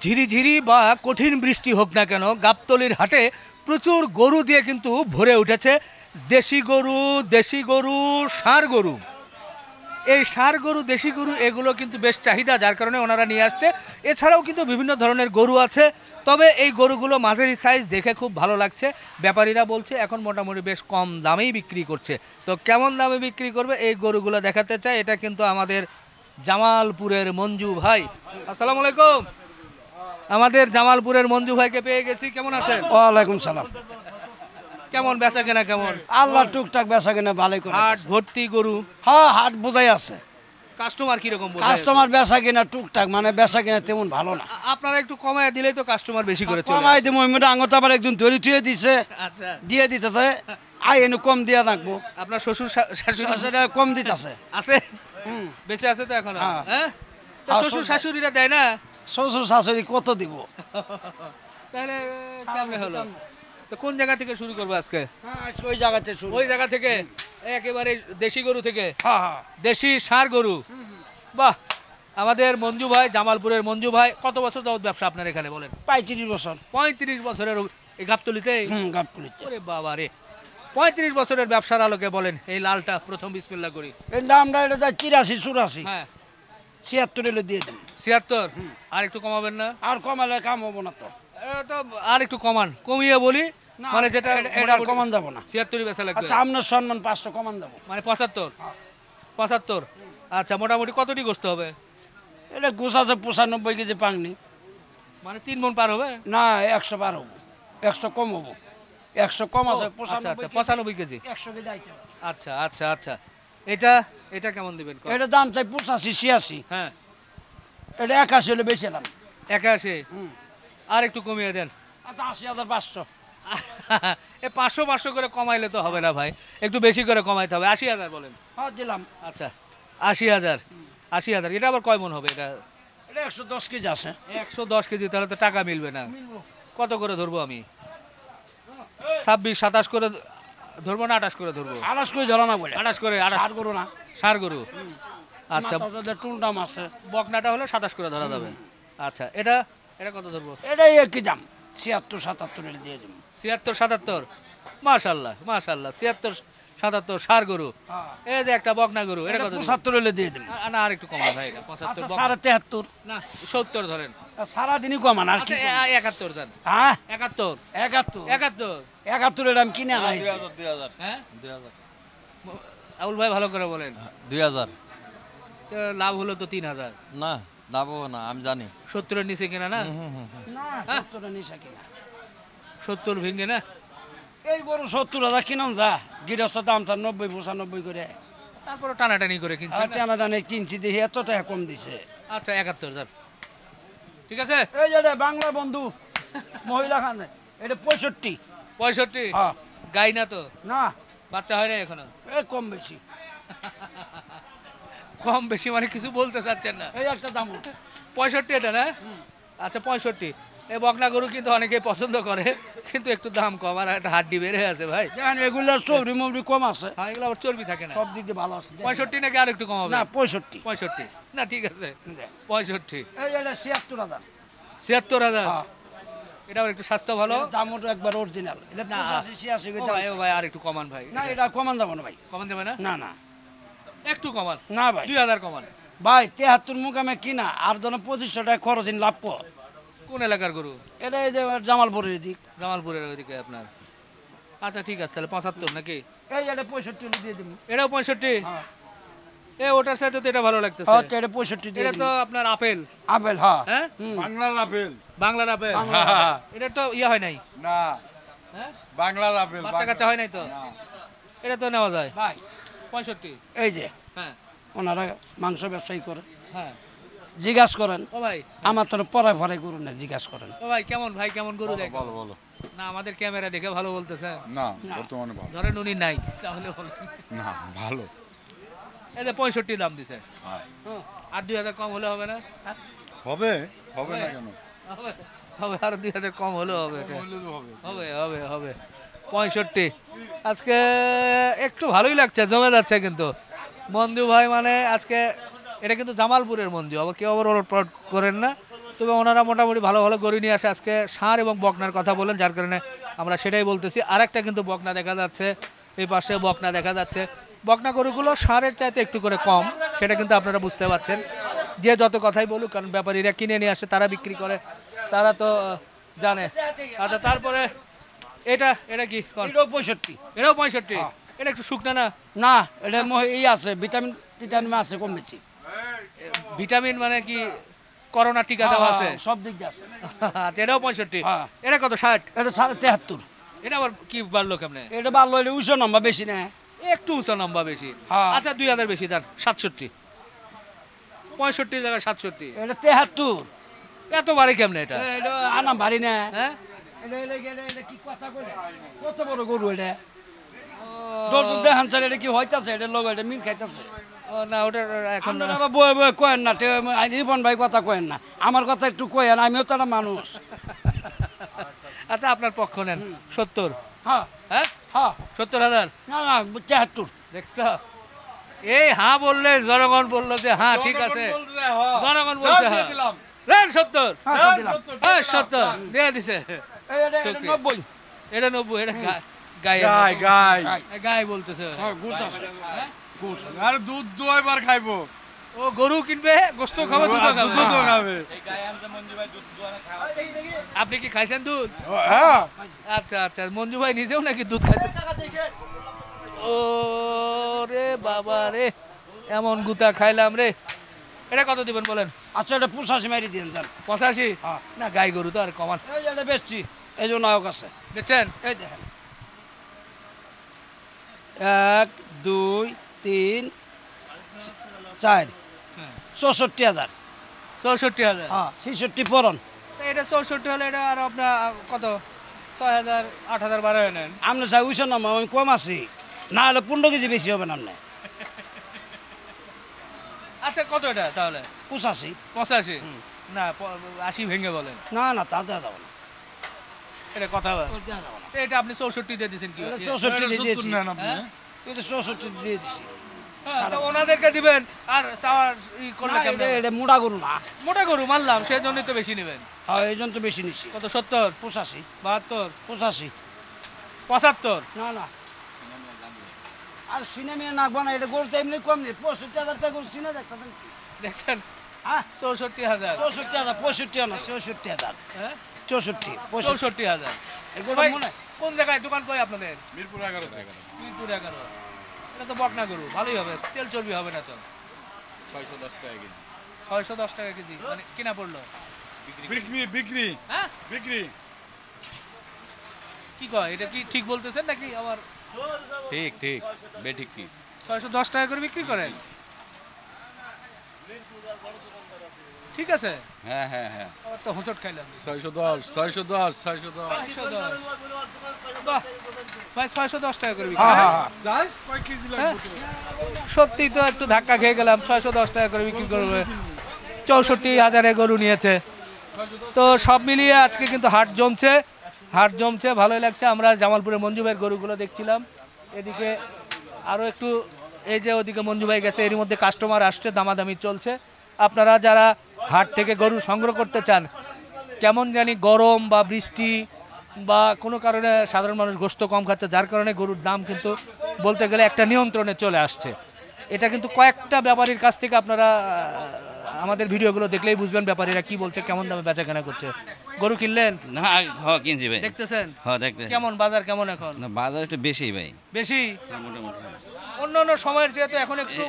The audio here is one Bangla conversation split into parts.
ঝিরিঝিরি বা কঠিন বৃষ্টি হোক না কেন গাবতলীর হাটে প্রচুর গরু দিয়ে কিন্তু ভরে উঠেছে। দেশি গরু ষাঁড় গরু, এই ষাঁড় গরু দেশি গরু এগুলো কিন্তু বেশ চাহিদা, যার কারণে ওনারা নিয়ে আসছে। এছাড়াও কিন্তু বিভিন্ন ধরনের গরু আছে, তবে এই গরুগুলো মাঝারি সাইজ দেখে খুব ভালো লাগছে। ব্যাপারীরা বলছে এখন মোটামুটি বেশ কম দামেই বিক্রি করছে। তো কেমন দামে বিক্রি করবে এই গরুগুলো দেখাতে চাই। এটা কিন্তু আমাদের জামালপুরের মঞ্জু ভাই। আসসালামু আলাইকুম। আমাদের জামালপুরের মঞ্জু ভাইকে পেয়ে গেছি। কেমন আছেন? ওয়ালাইকুম সালাম। কেমন বেচা কেনা কেমন? আল্লাহ টুকটাক বেচা কেনা ভালোই করে। হাট ভর্তি গরু? হ্যাঁ, হাট বোঝাই আছে। কাস্টমার কিরকম? কাস্টমার বেচা কিনা টুকটাক, মানে বেচা কিনা তেমন ভালো না। আপনারা একটু কমায় দিলেই তো কাস্টমার বেশি করে চলে। কমাই দিব, আঙত আবার একজন ধরে থুয়ে দিছে। আচ্ছা, দিয়ে দিতেছে, আই এনে কম দিয়া রাখবো। আপনার শ্বশুর শাশুড়ি কম দিতেছে আছে? বেঁচে আছে তো এখন? হ্যাঁ, তো শ্বশুর শাশুড়িরা দেয় না? শ্বশুর শাশুড়ি কত দিব? তাহলে কেমনে হলো? তো কোন জায়গা থেকে শুরু করবো আজকে? ওই জায়গাতে শুরু। ওই জায়গা থেকে একেবারে দেশি গরু থেকে? হ্যাঁ হ্যাঁ, দেশি ষাঁড় গরু। বাহ, আমাদের মঞ্জু ভাই, জামালপুরের মঞ্জু ভাই, কত বছর যাবত ব্যবসা আপনার এখানে বলেন? 35 বছর। 35 বছরের এই গাবতলীতে? গাবতলীতে। ওরে বাবা রে, 35 বছরের ব্যবসার আলোকে বলেন এই লালটা প্রথম বিসমিল্লাহ করি। এর দামটা এটা 83 84। হ্যাঁ, 76 এলে দিয়ে দেন। 76? আর একটু কমাবেন না? আর কমালে কাম হবো না তো। তো আর একটু কমিয়ে বলি, মানে যেটা এটা কমান যাব না। 76 বেচা লাগবে। আচ্ছা, আপনার সম্মান 500 কমান যাব, মানে 75? 75। আচ্ছা, মোটামুটি কতটি গোস্ত হবে? এটা গোছাছে 95 কেজি পাংনি। মানে 3 মণ পার হবে? না, 100 পার হবো, 100 কম হবো। 100 কম আছে, 95 কেজি। 100 কেজি আইতে। আচ্ছা আচ্ছা আচ্ছা, এটা এটা কেমন দিবেন? এটা দাম চাই 85 86। হ্যাঁ, এটা 81 হলে বেশি দাম। 81? আর একটু কমিয়ে দেন। আচ্ছা, 80,500। এ 500 করে কমাইলে তো হবে না ভাই, একটু বেশি করে কমাইতে হবে। 80,000 বলেন? হ্যাঁ, দিলাম। আচ্ছা, 80,000। 80,000 এটা আবার কয় মণ হবে? এটা 110 কেজি আছে। 110 কেজি, তাহলে তো টাকা মিলবে না। কত করে ধরবো আমি? 26 27 করে ধরবো না 28 করে ধরবো? 28 করে ধরা না বলে। 28 করে? আর করো না। ষাঁড় গরু? আচ্ছা, টুলটাম আছে। বকনাটা হলে 27 করে ধরা যাবে। আচ্ছা, এটা এটা কত ধরবো? এটাই একই দাম, 76 77 এর দিয়ে দেব। 76 77? মাশাআল্লাহ মাশাআল্লাহ, 76 77 ষাঁড় গরু। এই যে একটা বকনা গরু, এটা কত? 75 এর দিয়ে দেব। না, আর একটু কমান ভাই, এটা 75 73। না, 70 ধরেন। সারা দিনই কমান আর কি? 71 দেন। হ্যাঁ, 71 71 71 71 এর দাম কিনে আনাই। 2000 হ্যাঁ 2000 আবুল ভাই ভালো করে বলেন। 2000 তো লাভ হলো তো 3000। না, দাবো না, আমি জানি। 70 এর নিচে কিনা না? না, 70 এর নিচে কিনা। 70 ভেঙে না? এই গরু 70,000 কিনম যা, গৃহস্থ দাম তার 90 95 করে। তারপরে টানাটানি করে কিনছেন? আর টানা দানে কিনছি, দেখি এত টাকা কম দিছে। আচ্ছা, 71,000 ঠিক আছে। এই যে বাংলা বন্ধু মহিলা খানে, এটা 65। 65? হ্যাঁ। গাই না তো? না, বাচ্চা হয় না এখনো? এই কম বেশি। কম বেশি মানে কিছু বলতে চাচ্ছেন না? এই একটা দাম 65 এটা না? আচ্ছা, 65। এই বকনা গরু কিন্তু অনেকেই পছন্দ করে, কিন্তু একটু দাম কম, আর একটা হাড্ডি বের হয়ে আছে ভাই। দেখেন, এগুলোর চর্বি মবরি কম আছে। হ্যাঁ, এগুলো আবার চর্বি থাকে না। সব দিক দিয়ে ভালো আছে। 65 নাকি আর একটু কম হবে? না, 65। 65 না, ঠিক আছে 65। এই এটা 76,000। 76,000? হ্যাঁ। এটা আবার একটু স্বাস্থ্য ভালো। দামটা একবার অরিজিনাল। এটা না। 85 86 ও দাম। ভাই, ও ভাই, আর একটু কমান ভাই। না, এটা কমান যাব না ভাই। কমান যাবে না? না না একটু কমান। না ভাই। 2000 কমান ভাই, 73 মুকামে কিনা, আর ধরো 2500 টাকা খরচ লাভ কর। কোন এলাকার গরু? এটা এই যে জামালপুরের দিক। জামালপুরের ওইদিকে আপনার? আচ্ছা, ঠিক আছে, তাহলে 75 নাকি? এই এটা 65 দিয়ে দিব। এটাও 65? হ্যাঁ। ওটার সাথে তো এটা ভালো লাগতেছে। আচ্ছা, এটা 65 দিয়ে এটা দিব। তো আপনার আপেল? আপেল, হ্যাঁ। হ্যাঁ, বাংলার আপেল। বাংলার আপেল। এটা তো ইয়া হয় নাই? না, হ্যাঁ, বাংলার আপেল। বাচ্চা কাচ্চা হয় নাই তো? এটা তো নেওয়া যায়। ভাই, 65? এই যে হ্যাঁ ওনারা মাংস ব্যবসায়ী করে, হ্যাঁ। জিজ্ঞাসা করেন। ও ভাই, আমার তো পরে পরে গরু না, জিজ্ঞাসা করেন। ও ভাই, কেমন ভাই, কেমন গরু দেখ? বলো বলো। না, আমাদের ক্যামেরা দেখে ভালো বলতেছে না, বর্তমানে ভালো ধরেন উনি নাই, তাহলে বলেন। না, ভালো। এই যে 65 দাম দিছে, হ্যাঁ। আর 2000 কম হলে হবে না? হবে, হবে না কেন? হবে, হবে, আর 2000 কম হলে হবে। এটা বললে তো হবে। হবে হবে হবে 65। আজকে একটু ভালোই লাগছে, জমে যাচ্ছে কিন্তু মঞ্জু ভাই। মানে আজকে এটা কিন্তু জামালপুরের মঞ্জু, আবার কেউ আবার ওলটপালট করেন না। তবে ওনারা মোটামুটি ভালো ভালো গরু নিয়ে আসে। আজকে ষাঁড় এবং বকনার কথা বলেন, যার কারণে আমরা সেটাই বলতেছি। আরেকটা কিন্তু বকনা দেখা যাচ্ছে, এই পাশে বকনা দেখা যাচ্ছে। বকনা গরুগুলো ষাঁড়ের চাইতে একটু করে কম, সেটা কিন্তু আপনারা বুঝতে পারছেন। যে যত কথাই বলুক, কারণ ব্যাপারীরা কিনে নিয়ে আসে, তারা বিক্রি করে, তারা তো জানে। আচ্ছা, তারপরে এটা এটা কি কোন? এটাও 65। এটাও 65। এটা একটু শুকনা না? না, এটা এই আছে ভিটামিন টিটামিন আছে কম বেশি। ভিটামিন মানে কি করোনা টিকা দেওয়া আছে? সব দিক দিয়ে আছে। আচ্ছা, এটাও 65। হ্যাঁ। এটা কত 60? এটা 73.5। এটা আবার কি বাড়লো কেমনে? এটা ভালো হইলে উঁচু নাম্বার বেশি না। একটু উঁচা লম্বা বেশি। হ্যাঁ। আচ্ছা, 2000 বেশি দেন, 67। 65 জায়গায় 67। এটা 73। এত বাড়ি কেমনে এটা? এটা আনা ভারী না। হ্যাঁ, এটা কি কথা কইলে কত বড় গরু এটা। দর্শক দেখান স্যার, এটা কি হইতাছে? এটা লোক এটা মিল খাইতাছে। ও না, ওটা এখন আপনারা আবার বয়ে বয়ে কয়েন না, রিপন ভাই কথা কয়েন না, আমার কথা একটু কয়েন, আমিও তো একটা মানুষ। আচ্ছা, আপনার পক্ষ নেন। 70? হ্যাঁ হ্যাঁ, হ্যাঁ। 70,000। না না, 73। দেখছ, এই হ্যাঁ বললে জনগণ বললো যে হ্যাঁ ঠিক আছে, জনগণ বলছে হ্যাঁ। রেন 70। হ্যাঁ, দিলাম। হ্যাঁ, 70 দিয়ে দিছে। এটা 90। এটা 90। এটা গায়ে গাই গাই গায়ে বলতেছে। হ্যাঁ, গুড় আছে। আর দুধ দুইবার খাইবো। ও গরু কিনবে, গোস্ত খাবে, দুধ আর দুধ তো খাবে। আপনি কি খাইছেন দুধ? হ্যাঁ, আচ্ছা আচ্ছা, মঞ্জু ভাই নিজেও নাকি দুধ খাইছে? ও রে বাবা রে, এমন গুতা খাইলাম রে। এটা কত দিবেন বলেন? আচ্ছা, এটা 85 মারি দিন যান। 85? হ্যাঁ। না, গাই গরু তো আর কমান। এই যে এটা বেচছি, এই যে নায়ক আছে। দেখছেন? এই দেখেন, 1 2 3 4 64,000। 64,000? হ্যাঁ, 66 পরন। এটা 64 হলে এটা আর আপনার কত 6,000 8,000 বাড়া নেন। আপনি চাই উইশ না, আমি কম আছি, না হলে 15 কেজি বেশি হবে না। আপনি আচ্ছা, কত এটা তাহলে? 85। 85? না, 80 ভেঙে বলেন। না না, তা দেওয়া যাবে না, এটা কথা দেওয়া যাবে না। তো এটা আপনি 64 দিয়ে দিয়েছেন কি? এটা 64 দিয়ে দিয়েছি। নেন আপনি। হ্যাঁ? এটা 64 দিয়ে দিছি। হ্যাঁ, তো ওনাদেরকে দিবেন আর চাওয়ার করলে না, কেমন? এটা মোটা গরু না। মোটা গরু মানলাম, সেই জন্যই তো বেশি নেবেন। হ্যাঁ, এই জন্য তো বেশি নিচ্ছি। কত? 70? 85 72? 85। 75? না না, আর সিনেমিয়া নাকবো না, এটা গরু তো এমনি কম নেই। 65,000 টাকা গরু সিনে দেখতেন কি? দেখছেন? হ্যাঁ, 64,000? 64,000, 65 না, 64,000, হ্যাঁ, 64, 64,000। এগুলো ভাই, মনে কোন জায়গায় দোকান কই আপনাদের? মিরপুর 11 মিরপুর 11। এটা তো বকনা গরু, ভালোই হবে, তেল চর্বি হবে না তো? 610 টাকা কেজি। 610 টাকা কেজি মানে কিনা পড়লো? বিক্রি বিক্রি হ্যাঁ, বিক্রি। কি কয়, এটা কি ঠিক বলতেছেন নাকি আবার? ঠিক ঠিক, বেঠিক কি? 610 টাকা করে বিক্রি করেন? ঠিক আছে, হ্যাঁ হ্যাঁ হ্যাঁ, আবার তো হোঁচট খাইলাম। 610 610 610। 610? বাহ, ভাই 610 টাকা করে বিক্রি হ্যাঁ করেন? হ্যাঁ, যাস কয় কেজি হ্যাঁ? লাগবে? সত্যি তো একটু ধাক্কা খেয়ে গেলাম। 610 টাকা করে বিক্রি করবে, 64,000 গরু নিয়েছে। তো সব মিলিয়ে আজকে কিন্তু হাট জমছে, হাট জমছে, ভালোই লাগছে। আমরা জামালপুরে মঞ্জু ভাইয়ের গরুগুলো দেখছিলাম, এদিকে আরও একটু, এই যে ওদিকে মঞ্জু ভাই গেছে, এর মধ্যে কাস্টমার আসছে, দামাদামি চলছে। আপনারা যারা হাট থেকে গরু সংগ্রহ করতে চান, কেমন জানি গরম বা বৃষ্টি বা কোনো কারণে সাধারণ মানুষ গোশত কম খাচ্ছে, যার কারণে গরুর দাম কিন্তু বলতে গেলে একটা নিয়ন্ত্রণে চলে আসছে। এটা কিন্তু কয়েকটা ব্যাপারীর কাছ থেকে আপনারা আমাদের ভিডিওগুলো দেখলেই বুঝবেন ব্যাপারীরা কি বলছে, কেমন দামে বেচা কেনা করছে। গরু কিনলেন? না, কিনছি ভাই। দেখতেছেন? দেখতে কেমন বাজার, কেমন এখন? না, বাজার একটু বেশি ভাই। বেশি? মোটামুটি। অন্য অন্য সময়ের চেয়ে তো এখন একটু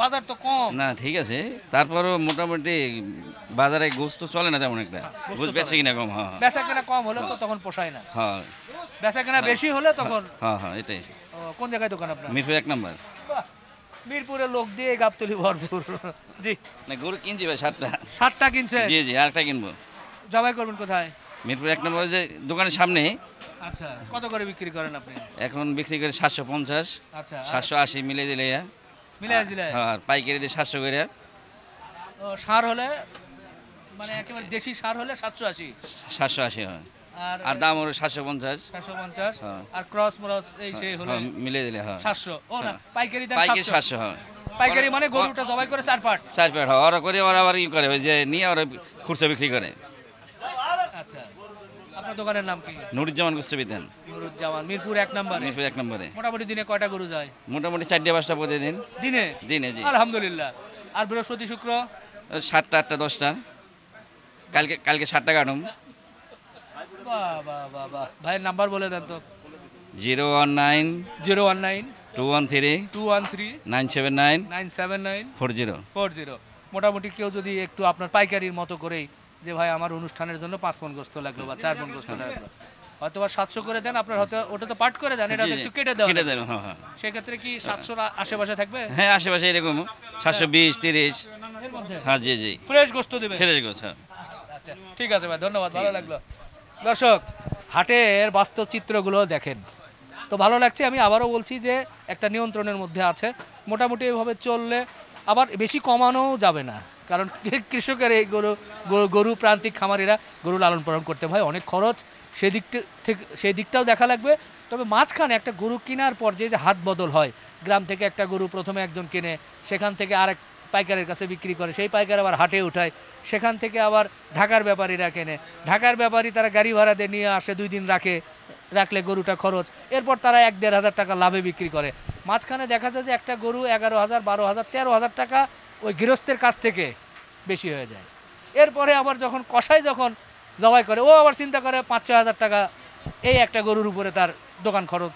বাজার তো কম। না, ঠিক আছে, তারপরও মোটামুটি বাজারে গোস্ত চলে না তেমন একটা। গোস্ত বেশি কিনা কম। হ্যাঁ বেচা কেনা কম হলে তো তখন পোষায় না, হ্যাঁ বেচা কেনা বেশি হলে তখন। হ্যাঁ, এটাই। কোন জায়গায় দোকান আপনার? মিরপুর 1 নম্বর। বাহ, মিরপুরের লোক দিয়ে গাবতলি ভরপুর। জি, না, গরু কিনছি ভাই 7টা। 7টা কিনছে? জি জি, আরেকটা কিনবো। জবাই করবেন কোথায়? মিরপুর 1 নম্বর, যে দোকানের সামনে। আচ্ছা, কত করে বিক্রি করেন আপনি? এখন বিক্রি করে 750, আচ্ছা, 780 মিলে দিলে। মিলাই দিলাই? হ্যাঁ, আর পাইকারি দিয়ে 700 করে। সার হলে মানে একেবারে দেশি সার হলে 780? 780 হয়। আর দাম হলো 750। 750 হ্যাঁ। আর ক্রস মরস এই সেই হলো হ্যাঁ, মিলিয়ে দিলে হ্যাঁ 700 ও না হ্যাঁ। পাইকারি দাম পাইকারি 700 700 হ্যাঁ পাইকারি মানে গরুটা জবাই করে 4 পাট 4 প্যাট হয় ওরা করে ওরা আবার ই করে ওই যে নিয়ে ওরা খুচরা বিক্রি করে। আচ্ছা আপনার দোকানের নাম কি? নুরুজ্জামান গোস্ত বিতান, নুরুজ্জামান, মিরপুর 1 নম্বরে। মিরপুর 1 নম্বরে। মোটামুটি দিনে কয়টা গরু যায়? মোটামুটি 4-5টা প্রতিদিন দিনে দিনে জি। আলহামদুলিল্লাহ। আর বৃহস্পতি শুক্র 7টা 8টা 10টা। কালকে 7টা কাটুম। বাহ বাহ বাহ বাহ। ভাইয়ের নাম্বার বলে দেন তো। 019 019 213 213 979 979 40। 40। মোটামুটি কেউ যদি একটু আপনার পাইকারির মতো করেই যে ভাই আমার অনুষ্ঠানের জন্য 5 মণ গোস্ত লাগলো বা 4 মণ গোস্ত লাগলো, হয়তো বা 700 করে দেন, আপনার হয়তো ওটা তো পাট করে দেন, এটা জি, জি। একটু কেটে দেওয়া কেটে লাগবে। দেন হ্যাঁ হ্যাঁ সেক্ষেত্রে কি 700 আশেপাশে থাকবে হ্যাঁ আশেপাশে এরকম 720 30। এর মধ্যে? হ্যাঁ জি জি ফ্রেশ গোস্ত দেবে। ফ্রেশ গোছ হ্যাঁ। আচ্ছা ঠিক আছে ভাই, ধন্যবাদ, ভালো লাগলো। দর্শক হাটের বাস্তব চিত্রগুলো দেখেন তো ভালো লাগছে। আমি আবারও বলছি যে একটা নিয়ন্ত্রণের মধ্যে আছে, মোটামুটি এভাবে চললে আবার বেশি কমানোও যাবে না, কারণ কৃষকের এই গরু প্রান্তিক খামারিরা গরু লালন পালন করতে ভাই অনেক খরচ, সেই দিকটাও দেখা লাগবে। তবে মাঝখানে একটা গরু কেনার পর যে হাত বদল হয়, গ্রাম থেকে একটা গরু প্রথমে একজন কেনে, সেখান থেকে আরেক পাইকারের কাছে বিক্রি করে, সেই পাইকার আবার হাটে উঠায়, সেখান থেকে আবার ঢাকার ব্যাপারীরা কেনে, ঢাকার ব্যাপারী তারা গাড়ি ভাড়া দিয়ে নিয়ে আসে, 2 দিন রাখলে গরুটা খরচ, এরপর তারা 1-1.5 হাজার টাকা লাভে বিক্রি করে। মাঝখানে দেখা যায় যে একটা গরু 11,000 12,000 13,000 টাকা ওই গৃহস্থের কাছ থেকে বেশি হয়ে যায়। এরপরে আবার যখন কসাই যখন জবাই করে, ও আবার চিন্তা করে 5-6 হাজার টাকা এই একটা গরুর উপরে তার দোকান খরচ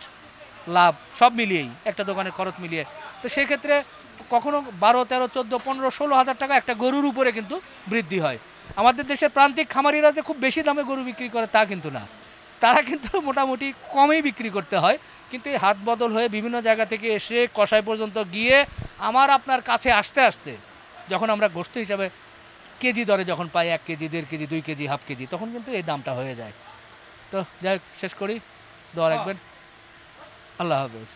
লাভ সব মিলিয়েই একটা দোকানের খরচ মিলিয়ে, তো সেক্ষেত্রে কখনো 12, 13, 14, 15, 16 হাজার টাকা একটা গরুর উপরে কিন্তু বৃদ্ধি হয়। আমাদের দেশের প্রান্তিক খামারিরা যে খুব বেশি দামে গরু বিক্রি করে তা কিন্তু না, তারা কিন্তু মোটামুটি কমেই বিক্রি করতে হয়। কিন্তু এই হাত বদল হয়ে বিভিন্ন জায়গা থেকে এসে কসাই পর্যন্ত গিয়ে আমার আপনার কাছে আসতে আসতে যখন আমরা গোশত হিসাবে কেজি দরে যখন পাই, 1 KG 1.5 KG 2 KG half KG, তখন কিন্তু এই দামটা হয়ে যায়। তো যাই হোক, শেষ করি, দোয়া রাখবেন, আল্লাহ হাফেজ।